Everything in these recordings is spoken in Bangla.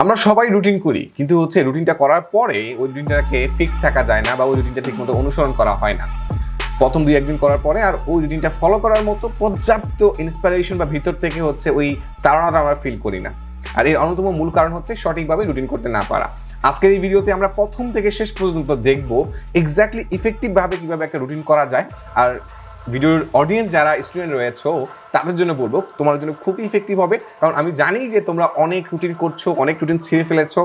আমরা সবাই রুটিন করি, কিন্তু হচ্ছে রুটিনটা করার পরে ওই রুটিনটাকে ফিক্স থাকা যায় না বা ওই রুটিনটা ঠিকমতো অনুসরণ করা হয় না। প্রথম 2-1 দিন করার পরে আর ওই রুটিনটা ফলো করার মতো পর্যাপ্ত ইন্সপিরেশন বা ভিতর থেকে হচ্ছে ওই তাড়নাটা আমরা ফিল করি না। আর এর অন্যতম মূল কারণ হচ্ছে সঠিকভাবে রুটিন করতে না পারা। আজকের এই ভিডিওতে আমরা প্রথম থেকে শেষ পর্যন্ত দেখব এক্স্যাক্টলি ইফেক্টিভভাবে কিভাবে একটা রুটিন করা যায়। আর ভিডিওর অডিয়েন্স যারা স্টুডেন্ট রয়েছে তাদের জন্য বলবো তোমার জন্য খুব ইফেক্টিভ হবে, কারণ আমি জানি যে তোমরা অনেক রুটিন করছো, অনেক রুটিন ছিঁড়ে ফেলেছো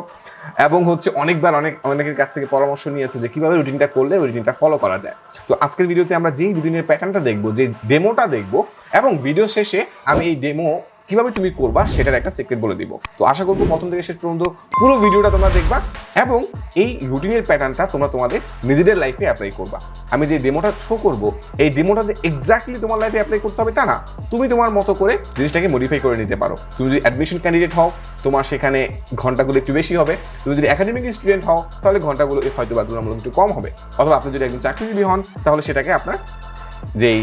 এবং হচ্ছে অনেকবার অনেকের কাছ থেকে পরামর্শ নিয়েছো যে কিভাবে রুটিনটা করলে ওই রুটিনটা ফলো করা যায়। তো আজকের ভিডিওতে আমরা যেই রুটিনের প্যাটার্নটা দেখবো, যে ডেমোটা দেখবো এবং ভিডিও শেষে আমি এই ডেমো কিভাবে তুমি করবা সেটার একটা সিক্রেট বলে দিব। তো আশা করবো প্রথম থেকে শেষ পর্যন্ত পুরো ভিডিওটা তোমরা দেখবা এবং এই রুটিনের প্যাটার্নটা তোমরা তোমাদের নিজেদের লাইফে অ্যাপ্লাই করবা। আমি যে ডেমোটা শো করবো, এই ডেমোটা যে এক্স্যাক্টলি তোমার লাইফে অ্যাপ্লাই করতে হবে তা না, তুমি তোমার মতো করে জিনিসটাকে মডিফাই করে নিতে পারো। তুমি যদি অ্যাডমিশন ক্যান্ডিডেট হও, তোমার সেখানে ঘন্টাগুলো একটু বেশি হবে। তুমি যদি একাডেমিক স্টুডেন্ট হও, তাহলে ঘন্টাগুলো হয়তো বা তুলনামূলক একটু কম হবে। অথবা আপনি যদি একজন চাকরিজীবী হন, তাহলে সেটাকে আপনার যেই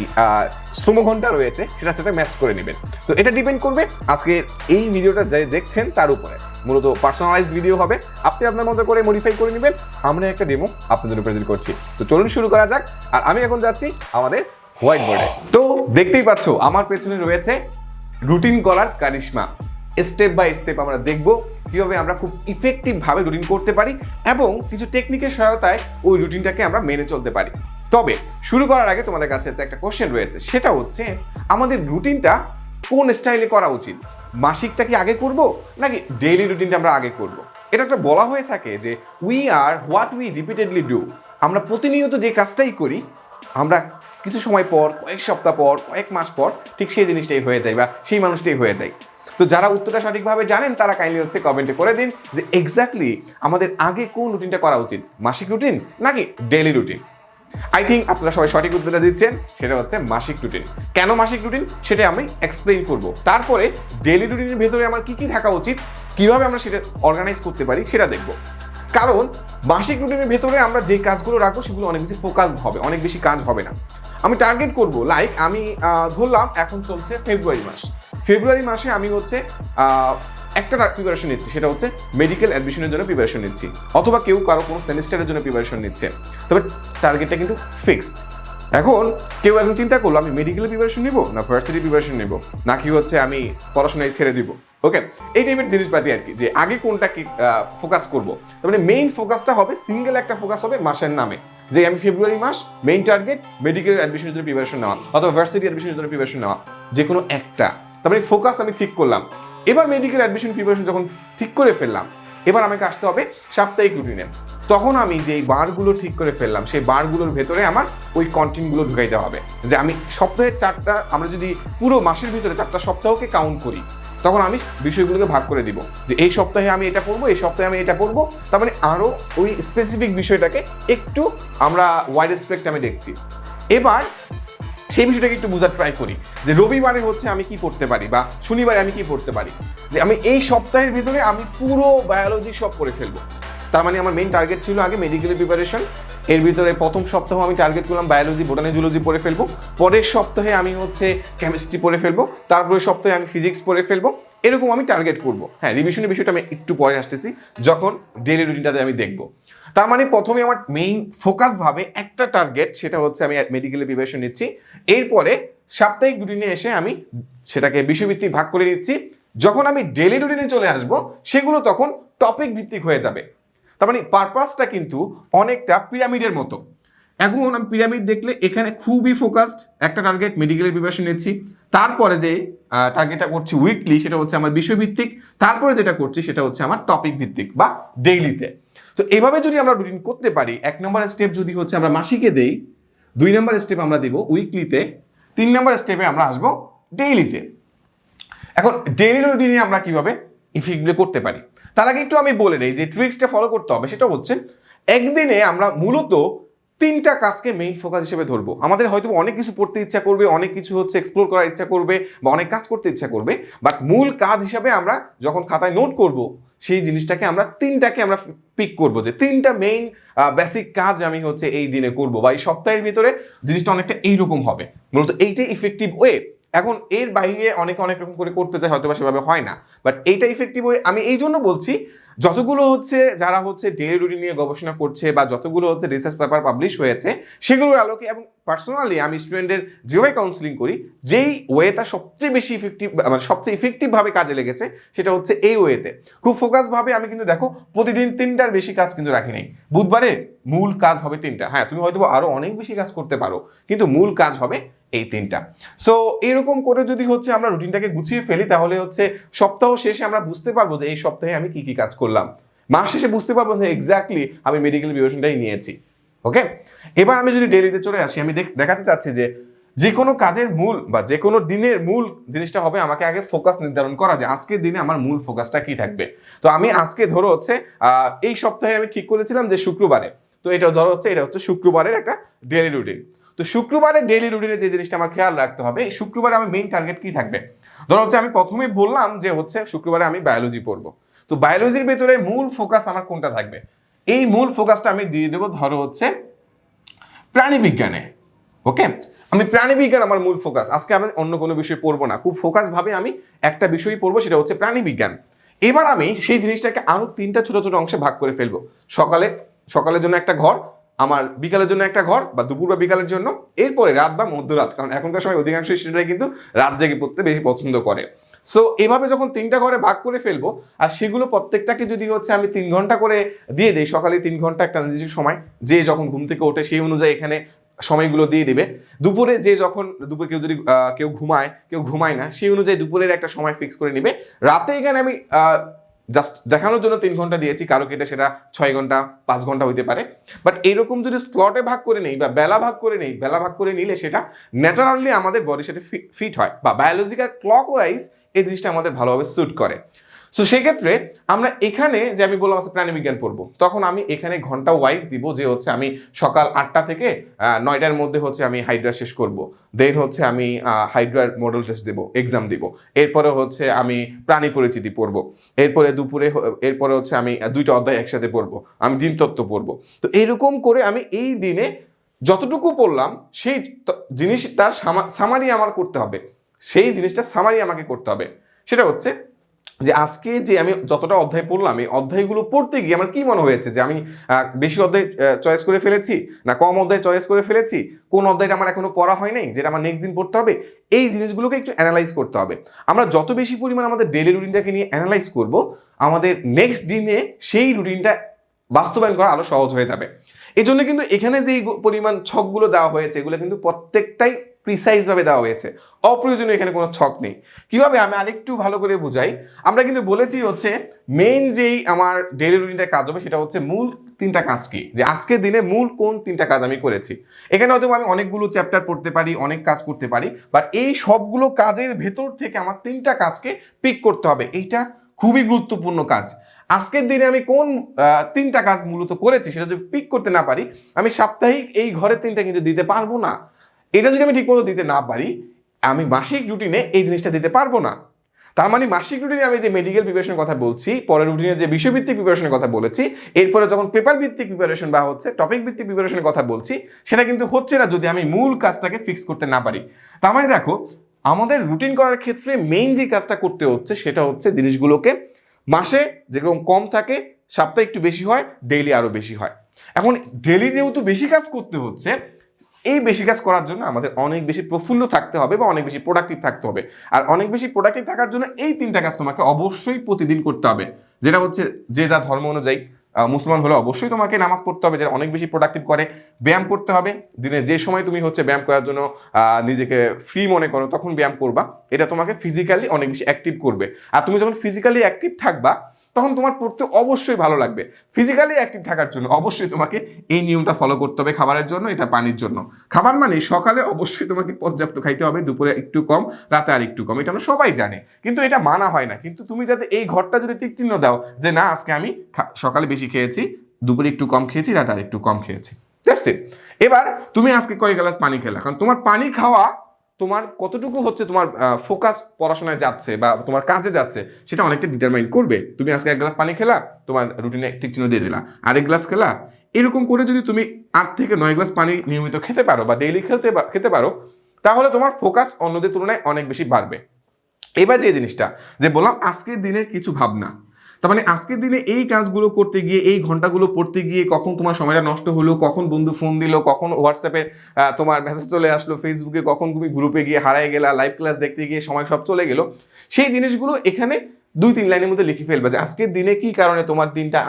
শ্রমঘণ্টা রয়েছে সেটা ম্যাচ করে নেবেন। তো এটা ডিপেন্ড করবে আজকের এই ভিডিওটা যে দেখছেন তার উপরে। মূলত পার্সোনালাইজড ভিডিও হবে, আপনি আপনার মতো করে মডিফাই করে নেবেন। আমরা একটা ডেমো আপনাদের জন্য প্রেজেন্ট করছি। তো চলুন শুরু করা যাক। আর আমি এখন যাচ্ছি আমাদের হোয়াইট বোর্ডে। তো দেখতেই পাচ্ছ আমার পেছনে রয়েছে রুটিন করার কারিশমা। স্টেপ বাই স্টেপ আমরা দেখব কিভাবে আমরা খুব ইফেক্টিভ ভাবে রুটিন করতে পারি এবং কিছু টেকনিকের সহায়তায় ওই রুটিনটাকে আমরা মেনে চলতে পারি। তবে শুরু করার আগে তোমাদের কাছে একটা কোশ্চেন রয়েছে, সেটা হচ্ছে আমাদের রুটিনটা কোন স্টাইলে করা উচিত? মাসিকটা কি আগে করব নাকি ডেইলি রুটিনটা আমরা আগে করব? এটা একটা বলা হয়ে থাকে যে we are what we repeatedly do. আমরা প্রতিনিয়ত যে কাজটাই করি, আমরা কিছু সময় পর, কয়েক সপ্তাহ পর, কয়েক মাস পর ঠিক সেই জিনিসটাই হয়ে যায় বা সেই মানুষটাই হয়ে যায়। তো যারা উত্তরটা সঠিকভাবে জানেন তারা কাইন্ডলি হচ্ছে কমেন্টে করে দিন যে এক্স্যাক্টলি আমাদের আগে কোন রুটিনটা করা উচিত, মাসিক রুটিন নাকি ডেইলি রুটিন। আই থিঙ্ক আপনারা সবাই সঠিক উত্তরটা দিচ্ছেন, সেটা হচ্ছে মাসিক রুটিন। কেন মাসিক রুটিন সেটা আমি এক্সপ্লেইন করব। তারপরে ডেইলি রুটিনের ভেতরে আমার কি কি থাকা উচিত, কিভাবে আমরা সেটা অর্গানাইজ করতে পারি সেটা দেখব। কারণ মাসিক রুটিনের ভেতরে আমরা যে কাজগুলো রাখবো সেগুলো অনেক বেশি ফোকাস হবে, অনেক বেশি কাজ হবে না। আমি টার্গেট করব, লাইক আমি ধরলাম এখন চলছে ফেব্রুয়ারি মাস। ফেব্রুয়ারি মাসে আমি হচ্ছে একটা প্রিপারেশন নিচ্ছি, সেটা হচ্ছে মেডিকেল অ্যাডমিশনের জন্য প্রিপারেশন নিচ্ছি, অথবা কেউ কারো কোনো সেমিস্টারের জন্য প্রিপারেশন নিচ্ছে। তবে টার্গেটটা কিন্তু ফিক্সড। এখন কেউ এখন চিন্তা করলো আমি মেডিকেলের প্রিপারেশন নিব না ভার্সিটি প্রিপারেশন নিব, নাকি হচ্ছে আমি পড়াশোনায় ছেড়ে দিব। ওকে, এই টাইপের জিনিসপাতি আর কি, যে আগে কোনটা কি ফোকাস করবো। তার মানে মেইন ফোকাসটা হবে, সিঙ্গেল একটা ফোকাস হবে মাসের নামে, যে আমি ফেব্রুয়ারি মাস মেইন টার্গেট মেডিকেল অ্যাডমিশনের জন্য প্রিপারেশন নেওয়া অথবা ভার্সিটি অ্যাডমিশনের জন্য প্রিপারেশন নেওয়া, যে কোনো একটা। তার মানে ফোকাস আমি ঠিক করলাম। এবার মেডিকেল অ্যাডমিশন প্রিপারেশন যখন ঠিক করে ফেললাম, এবার আমাকে আসতে হবে সাপ্তাহিক রুটিনে। তখন আমি যেই বারগুলো ঠিক করে ফেললাম, সেই বারগুলোর ভেতরে আমার ওই কন্টেন্টগুলো ঢুকাইতে হবে। যে আমি সপ্তাহে 4টা, আমরা যদি পুরো মাসের ভিতরে 4টা সপ্তাহকে কাউন্ট করি, তখন আমি বিষয়গুলোকে ভাগ করে দিব যে এই সপ্তাহে আমি এটা পড়বো, এই সপ্তাহে আমি এটা পড়বো। তার মানে আরও ওই স্পেসিফিক বিষয়টাকে একটু আমরা ওয়াইড স্পেকট্রামে দেখছি। এবার সেই বিষয়টাকে একটু বোঝার ট্রাই করি যে রবিবারে হচ্ছে আমি কি পড়তে পারি বা শনিবারে আমি কি পড়তে পারি, যে আমি এই সপ্তাহের ভিতরে আমি পুরো বায়োলজি সব পড়ে ফেলবো। তার মানে আমার মেইন টার্গেট ছিল আগে মেডিকেলের প্রিপারেশন, এর ভিতরে প্রথম সপ্তাহ আমি টার্গেট করলাম বায়োলজি, বোটানি, জুলজি পড়ে ফেলবো। পরের সপ্তাহে আমি হচ্ছে কেমিস্ট্রি পড়ে ফেলবো, তারপরে সপ্তাহে আমি ফিজিক্স পড়ে ফেলবো। এরকম আমি টার্গেট করবো। হ্যাঁ, রিভিশনের বিষয়টা আমি একটু পরে আসতেছি যখন ডেইলি রুটিনটাতে আমি দেখবো। তার মানে প্রথমে আমার মেইন ফোকাস ভাবে একটা টার্গেট, সেটা হচ্ছে আমি মেডিকেলের প্রিপারেশন নিচ্ছি। এরপরে সাপ্তাহিক রুটিনে এসে আমি সেটাকে বিষয়ভিত্তিক ভাগ করে নিচ্ছি। যখন আমি ডেইলি রুটিনে চলে আসব, সেগুলো তখন টপিক ভিত্তিক হয়ে যাবে। তার মানে পারপাসটা কিন্তু অনেকটা পিরামিডের মতো। এখন আমি পিরামিড দেখলে এখানে খুবই ফোকাসড একটা টার্গেট, মেডিকেলের প্রিপারেশন নিচ্ছি। তারপরে যে টার্গেটটা করছি উইকলি, সেটা হচ্ছে আমার বিষয়ভিত্তিক। তারপরে যেটা করছি সেটা হচ্ছে আমার টপিক ভিত্তিক বা ডেইলিতে। তো এইভাবে যদি আমরা রুটিন করতে পারি, 1 নম্বর স্টেপ যদি হচ্ছে আমরা মাসিকে দেই, 2 নম্বর স্টেপ আমরা দিব উইকলিতে, 3 নম্বর স্টেপে আমরা আসবো ডেইলিতে। এখন ডেইলি রুটিনে আমরা কিভাবে ইফেক্টিভলি করতে পারি, তার আগে একটু আমি বলে নেই যে ট্রিক্সটা ফলো করতে হবে। সেটা হচ্ছে একদিনে আমরা মূলত 3টা কাজকে মেইন ফোকাস হিসেবে ধরবো। আমাদের হয়তো অনেক কিছু পড়তে ইচ্ছা করবে, অনেক কিছু হচ্ছে এক্সপ্লোর করার ইচ্ছা করবে বা অনেক কাজ করতে ইচ্ছা করবে, বাট মূল কাজ হিসাবে আমরা যখন খাতায় নোট করব, সেই জিনিসটাকে আমরা 3টাকে আমরা পিক করবো, যে 3টা মেইন বেসিক কাজ আমি হচ্ছে এই দিনে করব বা এই সপ্তাহের ভিতরে। জিনিসটা অনেকটা এইরকম হবে, মূলত এইটাই ইফেক্টিভ ওয়ে এখন এর বাইরে অনেকে অনেক রকম করে করতে চায়, হয়তো বা সেভাবে হয় না, বাট এইটা ইফেক্টিভ ওয়ে আমি এই জন্য বলছি, যতগুলো হচ্ছে যারা হচ্ছে ডেইলি রুটিন নিয়ে গবেষণা করছে বা যতগুলো হচ্ছে রিসার্চ পেপার পাবলিশ হয়েছে সেগুলোর আলোকে, এবং পার্সোনালি আমি স্টুডেন্টদের যেভাবে কাউন্সিলিং করি, যেই ওয়েটা সবচেয়ে বেশি ইফেক্টিভ মানে সবচেয়ে ইফেক্টিভভাবে কাজে লেগেছে সেটা হচ্ছে এই ওয়েতে। খুব ফোকাসভাবে আমি কিন্তু দেখো প্রতিদিন 3টার বেশি কাজ কিন্তু রাখি নাই। বুধবারে মূল কাজ হবে 3টা, হ্যাঁ তুমি হয়তো আরো অনেক বেশি কাজ করতে পারো, কিন্তু মূল কাজ হবে এই 3টা। সো এরকম করে যদি হচ্ছে আমরা রুটিনটাকে গুছিয়ে ফেলি, তাহলে হচ্ছে সপ্তাহ শেষে আমরা বুঝতে পারবো যে এই সপ্তাহে আমি কি কি কাজ করলাম, মাস শেষে বুঝতে পারবো যে এক্স্যাক্টলি আমি মেডিকেল প্রিপারেশনটাই নিয়েছি। ওকে, এবার আমি যদি ডেইলিতে চলে আসি, আমি দেখাতে চাচ্ছি যে যে কোনো কাজের মূল বা যে কোনো দিনের মূল জিনিসটা হবে আমাকে আগে ফোকাস নির্ধারণ করা, যে আজকের দিনে আমার মূল ফোকাসটা কি থাকবে। তো আমি আজকে ধরো হচ্ছে এই সপ্তাহে আমি ঠিক করেছিলাম যে শুক্রবারে, তো এটা ধরো হচ্ছে এটা হচ্ছে শুক্রবারের একটা ডেইলি রুটিন। তো শুক্রবারের ডেইলি রুটিনে যে জিনিসটা আমার খেয়াল রাখতে হবে, শুক্রবারে আমার মেইন টার্গেট কি থাকবে। ধরো হচ্ছে আমি প্রথমে বললাম যে হচ্ছে শুক্রবারে আমি বায়োলজি পড়বো, তো বায়োলজির ভেতরে মূল ফোকাস আমার কোনটা থাকবে, এই মূল ফোকাসটা আমি দিয়ে দেবো ধরো হচ্ছে প্রাণীবিজ্ঞানে। ওকে, আমি প্রাণীবিজ্ঞান আমার মূল ফোকাস, আজকে আমি অন্য কোনো বিষয় পড়বো না, খুব ফোকাস ভাবে আমি একটা বিষয়ই পড়বো, সেটা হচ্ছে প্রাণীবিজ্ঞান। এবার আমি সেই জিনিসটাকে আরো 3টা ছোট ছোট অংশে ভাগ করে ফেলবো। সকালের জন্য একটা ঘর, আমার বিকালের জন্য একটা ঘর বা দুপুর বা বিকালের জন্য, এরপরে রাত বা মধ্যরাত, কারণ এখনকার সময় অধিকাংশ স্টুডেন্টরাই কিন্তু রাত জেগে পড়তে বেশি পছন্দ করে। সো এভাবে যখন 3টা ঘরে ভাগ করে ফেলবো, আর সেগুলো প্রত্যেকটাকে যদি হচ্ছে আমি 3 ঘন্টা করে দিয়ে দিই, সকালে 3 ঘন্টা একটা নির্দিষ্ট সময়, যে যখন ঘুম থেকে ওঠে সেই অনুযায়ী এখানে সময়গুলো দিয়ে দিবে। দুপুরে যে যখন দুপুরে কেউ যদি কেউ ঘুমায় না, সেই অনুযায়ী দুপুরের একটা সময় ফিক্স করে নিবে। রাতে এখানে আমি জাস্ট দেখানোর জন্য 3 ঘন্টা দিয়েছি, কারো কেটে সেটা 6 ঘন্টা 5 ঘন্টা হইতে পারে, বাট এইরকম যদি স্লটে ভাগ করে নেই বা বেলা ভাগ করে নিলে সেটা ন্যাচারালি আমাদের বডির সাথে ফিট হয়, বা বায়োলজিক্যাল ক্লক ওয়াইজ এই জিনিসটা আমাদের ভালোভাবে স্যুট করে। সো সেক্ষেত্রে আমরা এখানে যে আমি বললাম আছে প্রাণীবিজ্ঞান পড়বো, তখন আমি এখানে ঘন্টা ওয়াইজ দিব, যে হচ্ছে আমি সকাল 8টা থেকে 9টার মধ্যে হচ্ছে আমি হাইড্রা শেষ করব, দেন হচ্ছে আমি হাইড্রার মডেল টেস্ট দেবো, এক্সাম দিব, এরপরে হচ্ছে আমি প্রাণী পরিচিতি পড়বো, এরপরে হচ্ছে আমি 2টা অধ্যায় একসাথে পড়বো, আমি জিনতত্ত্ব পড়বো। তো এরকম করে আমি এই দিনে যতটুকু পড়লাম সেই জিনিস তার সামারি আমার করতে হবে, সেই জিনিসটা সামারি আমাকে করতে হবে। সেটা হচ্ছে যে আজকে যে আমি যতটা অধ্যায় পড়লাম, এই অধ্যায়গুলো পড়তে গিয়ে আমার কি মনে হয়েছে, যে আমি বেশি অধ্যায় চয়েস করে ফেলেছি না কম অধ্যায় চয়েস করে ফেলেছি, কোন অধ্যায়টা আমার এখনো পড়া হয় নাই যেটা আমার নেক্সট দিন পড়তে হবে, এই জিনিসগুলোকে একটু অ্যানালাইজ করতে হবে। আমরা যত বেশি পরিমাণ আমাদের ডেইলি রুটিনটাকে নিয়ে অ্যানালাইজ করব, আমাদের নেক্সট দিনে সেই রুটিনটা বাস্তবায়ন করা আরো সহজ হয়ে যাবে। এই জন্য কিন্তু এখানে যে পরিমাণ ছকগুলো দেওয়া হয়েছে, এগুলো কিন্তু প্রত্যেকটাই প্রিসাইজ ভাবে দেওয়া হয়েছে, অপ্রয়োজনীয় এখানে কোনো ছক নেই। কিভাবে আমি আরেকটু ভালো করে বুঝাই, আমরা কিন্তু বলেছি হচ্ছে মেইন যেই আমার ডেইলি রুটিনটা কাজ হবে সেটা হচ্ছে মূল 3টা কাজ কি, যে আজকের দিনে মূল কোন 3টা কাজ আমি করেছি। এখানে হয়তো আমি অনেকগুলো চ্যাপ্টার পড়তে পারি, অনেক কাজ করতে পারি, বাট এই সবগুলো কাজের ভেতর থেকে আমার 3টা কাজকে পিক করতে হবে, এইটা খুবই গুরুত্বপূর্ণ কাজ। আজকের দিনে আমি কোন 3টা কাজ মূলত করেছি সেটা যদি পিক করতে না পারি, আমি সাপ্তাহিক এই ঘরের 3টা কিন্তু দিতে পারবো না। এটা যদি আমি ঠিকমতো দিতে না পারি, আমি মাসিক রুটিনে এই জিনিসটা দিতে পারবো না। তার মানে মাসিক রুটিনে আমি যে মেডিকেল প্রিপারেশনের কথা বলছি, পরের রুটিনে যে বিষয়ভিত্তিক প্রিপারেশনের কথা বলেছি, এরপরে যখন পেপার ভিত্তিক প্রিপারেশন বা হচ্ছে টপিক ভিত্তিক প্রিপারেশনের কথা বলছি, সেটা কিন্তু হচ্ছে না যদি আমি মূল কাজটাকে ফিক্স করতে না পারি। তার মানে দেখো, আমাদের রুটিন করার ক্ষেত্রে মেইন যে কাজটা করতে হচ্ছে সেটা হচ্ছে জিনিসগুলোকে মাসে যেরকম কম থাকে, সপ্তাহে একটু বেশি হয়, ডেইলি আরো বেশি হয়। এখন ডেইলি যেহেতু বেশি কাজ করতে হচ্ছে, এই বেশি কাজ করার জন্য আমাদের অনেক বেশি প্রফুল্ল থাকতে হবে বা অনেক বেশি প্রোডাক্টিভ থাকতে হবে। আর অনেক বেশি প্রোডাক্টিভ থাকার জন্য এই 3টা কাজ তোমাকে অবশ্যই প্রতিদিন করতে হবে, যেটা হচ্ছে যে যা ধর্ম অনুযায়ী। মুসলমান হলে অবশ্যই তোমাকে নামাজ পড়তে হবে, যেটা অনেক বেশি প্রোডাক্টিভ করে। ব্যায়াম করতে হবে, দিনে যে সময় তুমি হচ্ছে ব্যায়াম করার জন্য নিজেকে ফ্রি মনে করো তখন ব্যায়াম করবা, এটা তোমাকে ফিজিক্যালি অনেক বেশি অ্যাক্টিভ করবে। আর তুমি যখন ফিজিক্যালি অ্যাক্টিভ থাকবা তখন তোমার পড়তে অবশ্যই ভালো লাগবে। ফিজিক্যালি অ্যাক্টিভ থাকার জন্য অবশ্যই তোমাকে এই নিয়মটা ফলো করতে হবে খাবারের জন্য, এটা পানির জন্য। খাবার মানে সকালে অবশ্যই তোমাকে পর্যাপ্ত খাইতে হবে, দুপুরে একটু কম, রাতে আর একটু কম, এটা আমরা সবাই জানি, কিন্তু এটা মানা হয় না। কিন্তু তুমি যাতে এই ঘরটা যদি টিক চিহ্ন দাও যে না আজকে আমি সকালে বেশি খেয়েছি, দুপুরে একটু কম খেয়েছি, রাতে আর একটু কম খেয়েছি, দ্যাটস ইট। এবার তুমি আজকে কয় গ্লাস পানি খেলা, কারণ তোমার পানি খাওয়া তোমার কতটুকু হচ্ছে তোমার ফোকাস পড়াশোনায় যাচ্ছে বা তোমার কাজে যাচ্ছে সেটা অনেকটা ডিটারমাইন করবে। তুমি আজকে 1 গ্লাস পানি খেলা, তোমার রুটিনে টিক চিহ্ন দিয়ে দিলা, আরেক গ্লাস খেলা, এরকম করে যদি তুমি 8 থেকে 9 গ্লাস পানি নিয়মিত খেতে পারো বা ডেইলি খেতে পারো, তাহলে তোমার ফোকাস অন্যদের তুলনায় অনেক বেশি বাড়বে। এবার যে জিনিসটা যে বললাম আজকের দিনের কিছু ভাবনা, তার মানে আজকের দিনে এই কাজগুলো করতে গিয়ে, এই ঘন্টাগুলো পড়তে গিয়ে কখন তোমার সময়টা নষ্ট হলো, কখন বন্ধু ফোন দিল, কখন হোয়াটসঅ্যাপে তোমার মেসেজ চলে আসলো, ফেসবুকে কখন তুমি গ্রুপে গিয়ে হারায় গেলা, লাইভ ক্লাস দেখতে গিয়ে সময় সব চলে গেল, সেই জিনিসগুলো এখানে 2-3 লাইনের মধ্যে লিখে ফেলবে যে আজকের দিনে কি কারণে তোমার দিনটা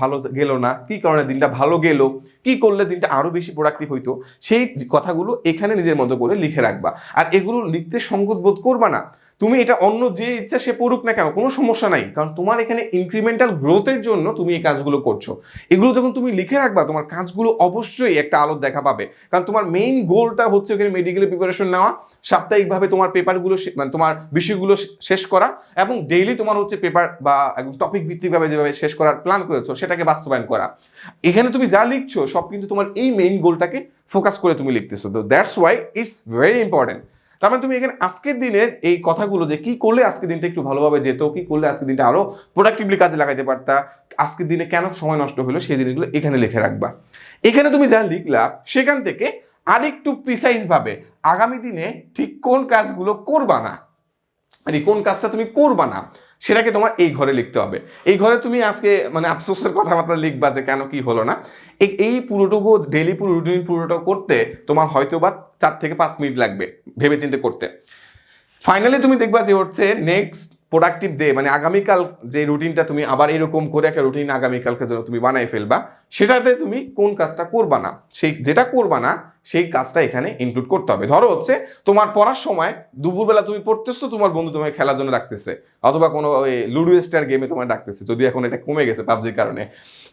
ভালো গেল না, কি কারণে দিনটা ভালো গেল, কি করলে দিনটা আরো বেশি প্রোডাক্টিভ হইতো, সেই কথাগুলো এখানে নিজের মতো করে লিখে রাখবা। আর এগুলো লিখতে সংকোচ বোধ করবা না। তুমি এটা অন্য যে ইচ্ছা সে পড়ুক না কেন, কোনো সমস্যা নাই, কারণ তোমার এখানে ইনক্রিমেন্টাল গ্রোথের জন্য তুমি এই কাজগুলো করছো। এগুলো যখন তুমি লিখে রাখবা, তোমার কাজগুলো অবশ্যই একটা আলোর দেখা পাবে, কারণ তোমার মেইন গোলটা হচ্ছে ওখানে মেডিকেলের প্রিপারেশন নেওয়া, সাপ্তাহিকভাবে তোমার পেপারগুলো মানে তোমার বিষয়গুলো শেষ করা, এবং ডেইলি তোমার হচ্ছে পেপার বা একদম টপিক ভিত্তিকভাবে যেভাবে শেষ করার প্ল্যান করেছো সেটাকে বাস্তবায়ন করা। এখানে তুমি যা লিখছো সব কিন্তু তোমার এই মেইন গোলটাকে ফোকাস করে তুমি লিখতেছো। তো that's why it's very important. তার মানে তুমি এখানে আজকের দিনের এই কথাগুলো, যে কি করলে আজকের দিনটা একটু ভালোভাবে যেত, কি করলে আজকের দিনটা আরো প্রোডাক্টিভলি কাজে লাগাইতে পারতা, আজকের দিনে কেন সময় নষ্ট হলো, সেই জিনিসগুলো এখানে লিখে রাখবা। এখানে তুমি যা লিখলা সেখান থেকে আরেকটু প্রিসাইজ ভাবে আগামী দিনে ঠিক কোন কাজগুলো করবা না, মানে কোন কাজটা তুমি করবা না সেটাকে তোমার এই ঘরে লিখতে হবে। এই ঘরে তুমি আজকে মানে আফসোসের কথাবার্তা লিখবা যে কেন কি হলো না। এই পুরোটুকু ডেইলি পুরো রুটিন পুরোটা করতে তোমার হয়তো বা 4 থেকে 5 মিনিট লাগবে ভেবে চিন্তে করতে। ফাইনালি তুমি দেখবা যে হচ্ছে নেক্সট প্রোডাক্টিভ ডে, মানে আগামীকাল যে রুটিনটা তুমি আবার এরকম করে একটা রুটিন আগামীকালকে জন্য তুমি বানাই ফেলবা, সেটাতে তুমি কোন কাজটা করবা না, সেই যেটা করবা না সেই কাজটা এখানে ইনক্লুড করতে হবে। ধরো হচ্ছে তোমার পড়ার সময় দুপুরবেলা তুমি পড়তেছো, তোমার বন্ধু তোমাকে খেলার জন্য ডাকতেছে, অথবা কোনো ওই লুডো স্টার গেমে তোমার ডাকতেছে, যদি এখন এটা কমে গেছে পাবজির কারণে।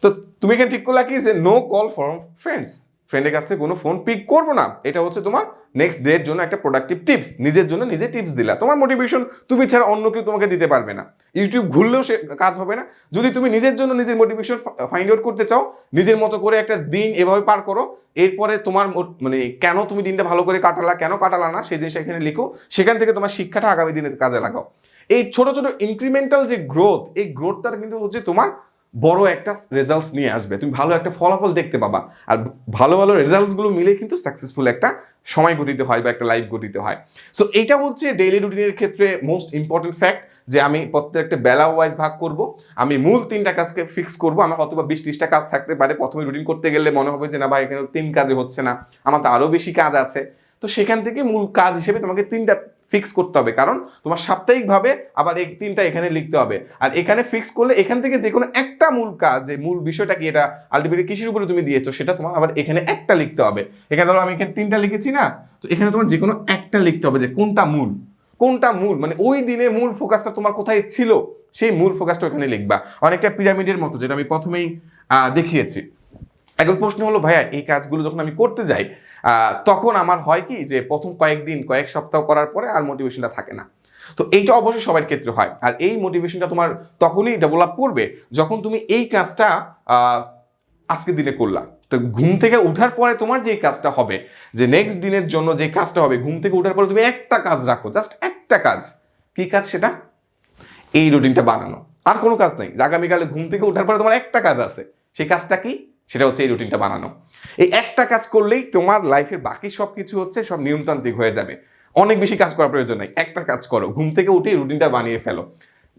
তো তুমি এখানে ঠিক করলা কি যে নো কল ফ্রম ফ্রেন্ডস, ফ্রেন্ডের কাছ থেকে কোনো ফোন পিক করবো না। এটা হচ্ছে তোমার নেক্সট ডে এর জন্য একটা প্রোডাক্টিভ টিপস, নিজের জন্য নিজে টিপস দিলা। তোমার মোটিভেশন তুমি ছাড়া অন্য কেউ তোমাকে দিতে পারবে না, ইউটিউব ঘুরলেও সে কাজ হবে না। যদি তুমি নিজের জন্য নিজের মোটিভেশন ফাইন্ড আউট করতে চাও, নিজের মতো করে একটা দিন এভাবে পার করো, এরপরে তোমার মানে কেন তুমি দিনটা ভালো করে কাটালা, কেন কাটালা না সেই জিনিসটা এখানে লিখো, সেখান থেকে তোমার শিক্ষাটা আগামী দিনে কাজে লাগাও। এই ছোট ছোট ইনক্রিমেন্টাল যে গ্রোথ, এই গ্রোথটা কিন্তু হচ্ছে তোমার বড় একটা রেজাল্টস নিয়ে আসবে, তুমি ভালো একটা ফলাফল দেখতে পাবা। আর ভালো ভালো রেজাল্টসগুলো মিলে কিন্তু সাকসেসফুল একটা সময় গঠিত হয় বা একটা লাইফ গঠিত হয়। সো এইটা হচ্ছে ডেইলি রুটিনের ক্ষেত্রে মোস্ট ইম্পর্টেন্ট ফ্যাক্ট, যে আমি প্রত্যেকটা বেলা ওয়াইজ ভাগ করব, আমি মূল 3টা কাজকে ফিক্স করব। আমার হয়তো বা 20-30টা কাজ থাকতে পারে, প্রথমে রুটিন করতে গেলে মনে হবে যে না ভাই এখানে 3 কাজে হচ্ছে না, আমার তো আরও বেশি কাজ আছে। তো সেখান থেকে মূল কাজ হিসেবে তোমাকে 3টা ফিক্স করতে হবে, কারণ তোমার সাপ্তাহিকভাবে আবার এই 3টা এখানে লিখতে হবে। আর এখানে ফিক্স করলে এখান থেকে যে কোনো একটা মূল কাজ, যে মূল বিষয়টা কি, এটা আলটিমেটলি কিসের উপরে তুমি দিয়েছো, সেটা তোমার আবার এখানে একটা লিখতে হবে। এখানে ধরো আমি এখানে 3টা লিখেছি না, তো এখানে তোমার যে কোনো একটা লিখতে হবে যে কোনটা মূল, কোনটা মূল, মানে ওই দিনে মূল ফোকাসটা তোমার কোথায় ছিল, সেই মূল ফোকাসটা ওখানে লিখবা। অনেকটা পিরামিডের মতো, যেটা আমি প্রথমেই দেখিয়েছি। এখন প্রশ্ন হলো ভাইয়া এই কাজগুলো যখন আমি করতে যাই তখন আমার হয় কি যে প্রথম কয়েকদিন কয়েক সপ্তাহ করার পরে আর মোটিভেশনটা থাকে না। তো এইটা অবশ্যই সবার ক্ষেত্রে হয়, আর এই মোটিভেশনটা তোমার তখনই ডেভেলপ করবে যখন তুমি এই কাজটা আজকের দিনে করলা। তো ঘুম থেকে ওঠার পরে তোমার যে কাজটা হবে, যে নেক্সট দিনের জন্য যে কাজটা হবে, ঘুম থেকে ওঠার পরে তুমি একটা কাজ রাখো, জাস্ট একটা কাজ। কি কাজ সেটা? এই রুটিনটা বানানো, আর কোনো কাজ নাই। আগামীকালে ঘুম থেকে ওঠার পরে তোমার একটা কাজ আছে, সেই কাজটা কি? সেটা হচ্ছে এই রুটিনটা বানানো। এই একটা কাজ করলেই তোমার লাইফের বাকি সব কিছু হচ্ছে সব নিয়মতান্ত্রিক হয়ে যাবে। অনেক বেশি কাজ করার প্রয়োজন নাই, একটা কাজ করো, ঘুম থেকে উঠে রুটিনটা বানিয়ে ফেলো।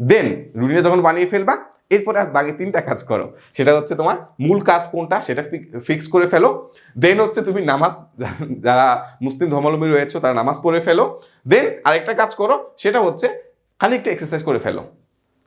দেন রুটিনটা যখন বানিয়ে ফেলবা, এরপরে আর বাকি 3টা কাজ করো। সেটা হচ্ছে তোমার মূল কাজ কোনটা সেটা ফিক্স করে ফেলো। দেন হচ্ছে তুমি নামাজ, যারা মুসলিম ধর্মাবলম্বী রয়েছে তারা নামাজ পড়ে ফেলো। দেন আরেকটা কাজ করো, সেটা হচ্ছে খানিকটা এক্সারসাইজ করে ফেলো।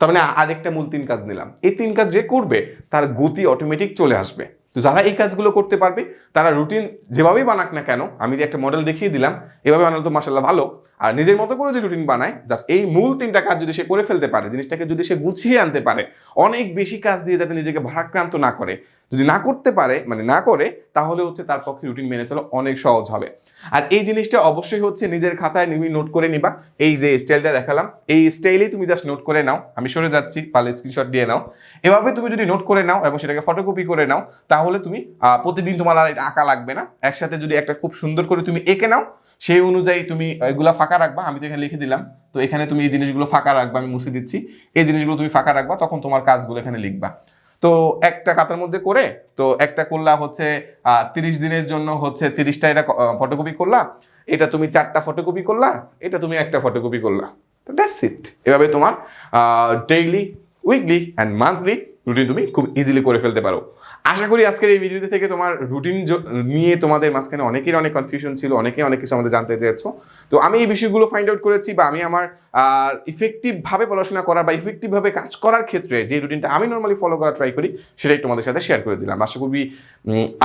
তার মানে আরেকটা মূল 3 কাজ নিলাম। এই 3 কাজ যে করবে তার গতি অটোমেটিক চলে আসবে। তো যারা এই কাজগুলো করতে পারবে তারা রুটিন যেভাবেই বানাক না কেন, আমি যে একটা মডেল দেখিয়ে দিলাম এভাবে বানালে তো মাশাআল্লাহ ভালো। আর নিজের মতো করে যে রুটিন বানায়, যাতে এই মূল 3টা কাজ যদি সে করে ফেলতে পারে, জিনিসটাকে যদি সে গুছিয়ে আনতে পারে, অনেক বেশি কাজ দিয়ে যাতে নিজেকে ভারাক্রান্ত না করে, যদি না করতে পারে মানে না করে, তাহলে হচ্ছে তার পক্ষে রুটিন মেনে চলা অনেক সহজ হবে। আর এই জিনিসটা অবশ্যই হচ্ছে নিজের খাতায় নোট করে নিবা। এই যে স্টাইলটা দেখালাম, এই স্টাইলেই তুমি জাস্ট নোট করে নাও। আমি সরে যাচ্ছি, পারলে স্ক্রিনশট দিয়ে নাও। এভাবে তুমি যদি নোট করে নাও এবং সেটাকে ফটোকপি করে নাও, তাহলে তুমি প্রতিদিন তোমার আর এটা আঁকা লাগবে না। একসাথে যদি একটা খুব সুন্দর করে তুমি এঁকে নাও, সেই অনুযায়ী তুমি এগুলা ফাঁকা রাখবা। আমি তো এখানে লিখে দিলাম, তো এখানে তুমি এই জিনিসগুলো ফাঁকা রাখবা, আমি মুছে দিচ্ছি। এই জিনিসগুলো তুমি ফাঁকা রাখবা, তখন তোমার কাজগুলো এখানে লিখবা। তো একটা খাতার মধ্যে করে, তো একটা করলা হচ্ছে 30 দিনের জন্য হচ্ছে 30টা এটা ফটোকপি করলা, এটা তুমি 4টা ফটোকপি করলা, এটা তুমি একটা ফটোকপি করলা, তো দ্যাটস ইট। এভাবে তোমার daily, weekly and monthly routine তুমি খুব ইজিলি করে ফেলতে পারো। আশা করি আজকের এই ভিডিওতে থেকে তোমার রুটিন নিয়ে তোমাদের মাঝখানে অনেকের অনেক কনফিউশন ছিল, অনেকে অনেক কিছু আমাদের জানতে চেয়েছো। তো আমি এই বিষয়গুলো ফাইন্ড আউট করেছি, বা আমি আমার ইফেক্টিভভাবে পড়াশোনা করার বা ইফেক্টিভভাবে কাজ করার ক্ষেত্রে যে রুটিনটা আমি নর্মালি ফলো করার ট্রাই করি সেটাই তোমাদের সাথে শেয়ার করে দিলাম।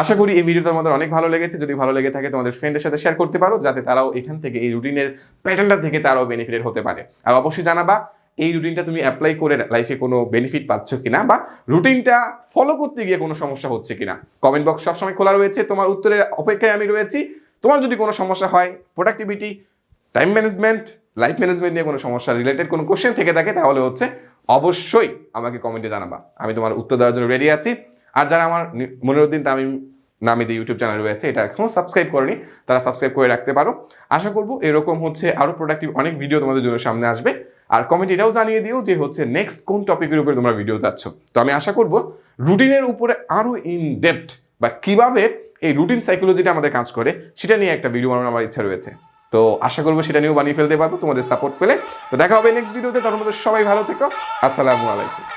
আশা করি এই ভিডিওটা তোমাদের অনেক ভালো লেগেছে। যদি ভালো লেগে থাকে তোমাদের ফ্রেন্ডের সাথে শেয়ার করতে পারো, যাতে তারাও এখান থেকে এই রুটিনের প্যাটার্নটা থেকে তারাও বেনিফিটেড হতে পারে। আর অবশ্যই জানাবা এই রুটিনটা তুমি অ্যাপ্লাই করে লাইফে কোনো বেনিফিট পাচ্ছ কিনা, বা রুটিনটা ফলো করতে গিয়ে কোনো সমস্যা হচ্ছে কিনা। কমেন্ট বক্স সবসময় খোলা রয়েছে, তোমার উত্তরের অপেক্ষায় আমি রয়েছি। তোমার যদি কোনো সমস্যা হয়, productivity, time management, life management নিয়ে কোনো সমস্যা রিলেটেড কোনো কোশ্চেন থেকে থাকে, তাহলে অবশ্যই আমাকে কমেন্টে জানাবা, আমি তোমার উত্তর দেওয়ার জন্য রেডি আছি। আর যারা আমার মনিরুদ্দিন তামিম নামে যে ইউটিউব চ্যানেল রয়েছে এটা এখনও সাবস্ক্রাইব করেনি, তারা সাবস্ক্রাইব করে রাখতে পারো। আশা করবো এরকম আরও প্রোডাক্টিভ অনেক ভিডিও তোমাদের জন্য সামনে আসবে। আর কমেন্ট এটাও জানিয়ে দিও যে নেক্সট কোন টপিকের উপরে তোমরা ভিডিও চাচ্ছ। তো আমি আশা করবো রুটিনের উপরে আরও ইন ডেপথ বা কিভাবে এই রুটিন সাইকোলজিটা আমাদের কাজ করে সেটা নিয়ে একটা ভিডিও বানানোর আমার ইচ্ছা রয়েছে। তো আশা করবো সেটা নিয়েও বানিয়ে ফেলতে পারবো তোমাদের সাপোর্ট পেলে। তো দেখা হবে নেক্সট ভিডিওতে, তার মধ্যে সবাই ভালো থেকো। আসসালামু আলাইকুম।